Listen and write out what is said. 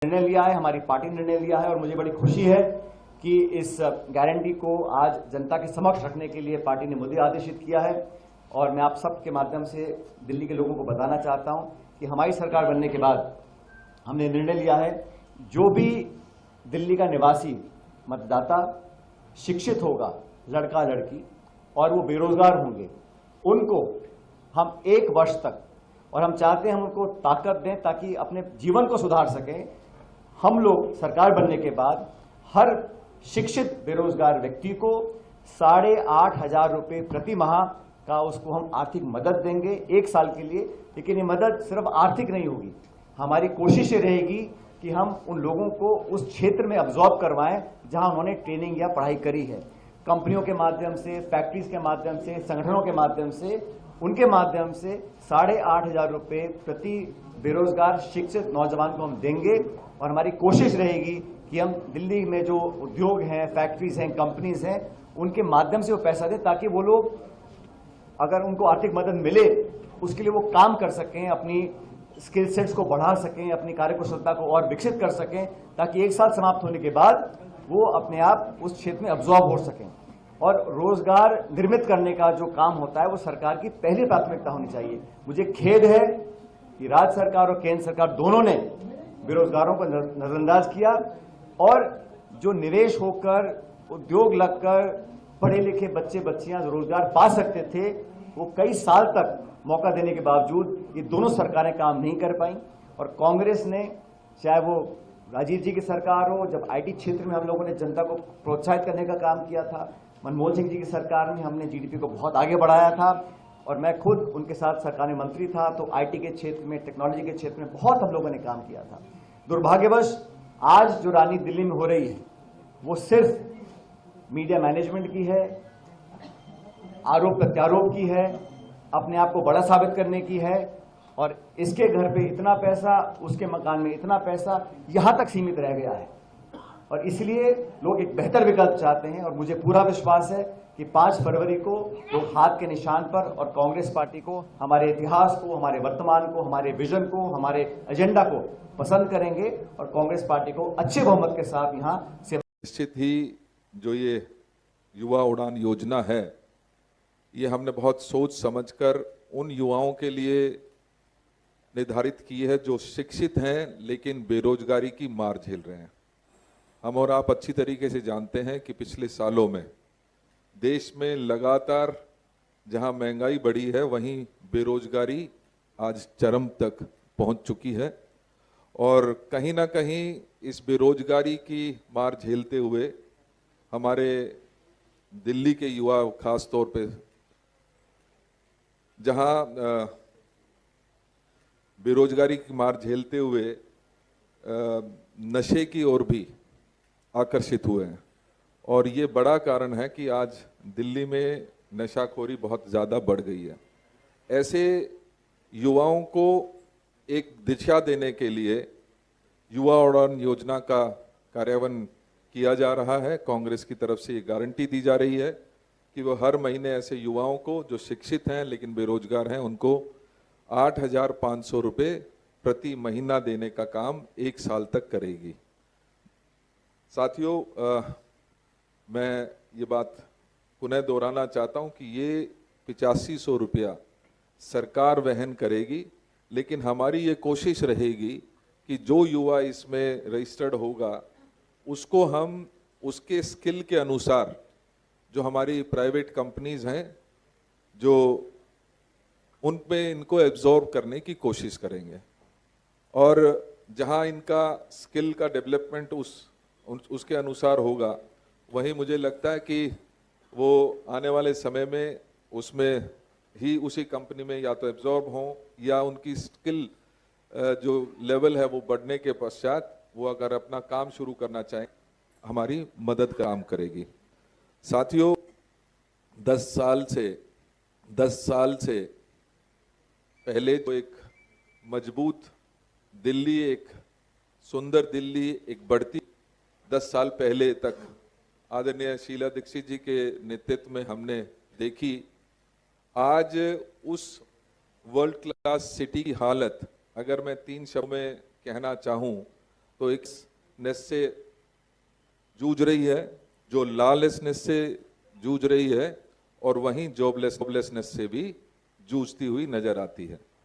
निर्णय लिया है, हमारी पार्टी ने निर्णय लिया है और मुझे बड़ी खुशी है कि इस गारंटी को आज जनता के समक्ष रखने के लिए पार्टी ने मुझे आदेशित किया है। और मैं आप सबके माध्यम से दिल्ली के लोगों को बताना चाहता हूं कि हमारी सरकार बनने के बाद हमने निर्णय लिया है, जो भी दिल्ली का निवासी मतदाता शिक्षित होगा, लड़का लड़की, और वो बेरोजगार होंगे, उनको हम 1 वर्ष तक, और हम चाहते हैं हम उनको ताकत दें ताकि अपने जीवन को सुधार सकें। हम लोग सरकार बनने के बाद हर शिक्षित बेरोजगार व्यक्ति को 8,500 रुपये प्रति माह का उसको हम आर्थिक मदद देंगे 1 साल के लिए। लेकिन ये मदद सिर्फ आर्थिक नहीं होगी, हमारी कोशिश ये रहेगी कि हम उन लोगों को उस क्षेत्र में अब्जॉर्ब करवाएं जहां उन्होंने ट्रेनिंग या पढ़ाई करी है। कंपनियों के माध्यम से, फैक्ट्रीज के माध्यम से, संगठनों के माध्यम से, उनके माध्यम से 8,500 रुपये प्रति बेरोजगार शिक्षित नौजवान को हम देंगे। और हमारी कोशिश रहेगी कि हम दिल्ली में जो उद्योग हैं, फैक्ट्रीज हैं, कंपनीज हैं, उनके माध्यम से वो पैसा दें ताकि वो लोग, अगर उनको आर्थिक मदद मिले, उसके लिए वो काम कर सकें, अपनी स्किल सेट्स को बढ़ा सकें, अपनी कार्यकुशलता को और विकसित कर सकें, ताकि 1 साल समाप्त होने के बाद वो अपने आप उस क्षेत्र में अब्जॉर्ब हो सकें। और रोजगार निर्मित करने का जो काम होता है वो सरकार की पहली प्राथमिकता होनी चाहिए। मुझे खेद है कि राज्य सरकार और केंद्र सरकार दोनों ने बेरोजगारों को नजरअंदाज किया, और जो निवेश होकर, उद्योग लगकर पढ़े लिखे बच्चे बच्चियां रोजगार पा सकते थे, वो कई साल तक मौका देने के बावजूद ये दोनों सरकारें काम नहीं कर पाई। और कांग्रेस ने, चाहे वो राजीव जी की सरकार हो, जब आईटी क्षेत्र में हम लोगों ने जनता को प्रोत्साहित करने का काम किया था, मनमोहन सिंह जी की सरकार में हमने जीडीपी को बहुत आगे बढ़ाया था, और मैं खुद उनके साथ सरकार में मंत्री था, तो आईटी के क्षेत्र में, टेक्नोलॉजी के क्षेत्र में बहुत हम लोगों ने काम किया था। दुर्भाग्यवश आज जो राजनीति दिल्ली में हो रही है वो सिर्फ मीडिया मैनेजमेंट की है, आरोप प्रत्यारोप की है, अपने आप को बड़ा साबित करने की है, और इसके घर पे इतना पैसा, उसके मकान में इतना पैसा, यहां तक सीमित रह गया है। और इसलिए लोग एक बेहतर विकल्प चाहते हैं, और मुझे पूरा विश्वास है कि 5 फरवरी को लोग हाथ के निशान पर और कांग्रेस पार्टी को, हमारे इतिहास को, हमारे वर्तमान को, हमारे विजन को, हमारे एजेंडा को पसंद करेंगे और कांग्रेस पार्टी को अच्छे बहुमत के साथ यहां से। निश्चित ही जो ये युवा उड़ान योजना है, ये हमने बहुत सोच समझकर उन युवाओं के लिए निर्धारित की है जो शिक्षित हैं लेकिन बेरोजगारी की मार झेल रहे हैं। हम और आप अच्छी तरीके से जानते हैं कि पिछले सालों में देश में लगातार जहां महंगाई बढ़ी है, वहीं बेरोजगारी आज चरम तक पहुंच चुकी है। और कहीं ना कहीं इस बेरोजगारी की मार झेलते हुए हमारे दिल्ली के युवा, खास तौर पे जहां बेरोजगारी की मार झेलते हुए नशे की ओर भी आकर्षित हुए हैं। और ये बड़ा कारण है कि आज दिल्ली में नशाखोरी बहुत ज़्यादा बढ़ गई है। ऐसे युवाओं को एक दिशा देने के लिए युवा उड़ान योजना का कार्यान्वयन किया जा रहा है। कांग्रेस की तरफ से ये गारंटी दी जा रही है कि वो हर महीने ऐसे युवाओं को जो शिक्षित हैं लेकिन बेरोजगार हैं, उनको 8,500 रुपये प्रति महीना देने का काम 1 साल तक करेगी। साथियों, मैं ये बात पुनः दोहराना चाहता हूँ कि ये 8500 रुपया सरकार वहन करेगी, लेकिन हमारी ये कोशिश रहेगी कि जो युवा इसमें रजिस्टर्ड होगा उसको हम उसके स्किल के अनुसार, जो हमारी प्राइवेट कंपनीज हैं, जो उन पे इनको एब्जॉर्ब करने की कोशिश करेंगे। और जहां इनका स्किल का डेवलपमेंट उसके अनुसार होगा, वहीं मुझे लगता है कि वो आने वाले समय में उसमें ही, उसी कंपनी में या तो एब्जॉर्ब हों या उनकी स्किल जो लेवल है वो बढ़ने के पश्चात वो अगर अपना काम शुरू करना चाहें, हमारी मदद काम करेगी। साथियों, 10 साल से पहले जो एक मजबूत दिल्ली, एक सुंदर दिल्ली, एक बढ़ती 10 साल पहले तक आदरणीय शीला दीक्षित जी के नेतृत्व में हमने देखी। आज उस वर्ल्ड क्लास सिटी की हालत अगर मैं 3 शब्दों में कहना चाहूँ तो एक नेस से जूझ रही है, जो लॉलेसनेस से जूझ रही है, और वहीं जॉबलेसनेस से भी जूझती हुई नजर आती है।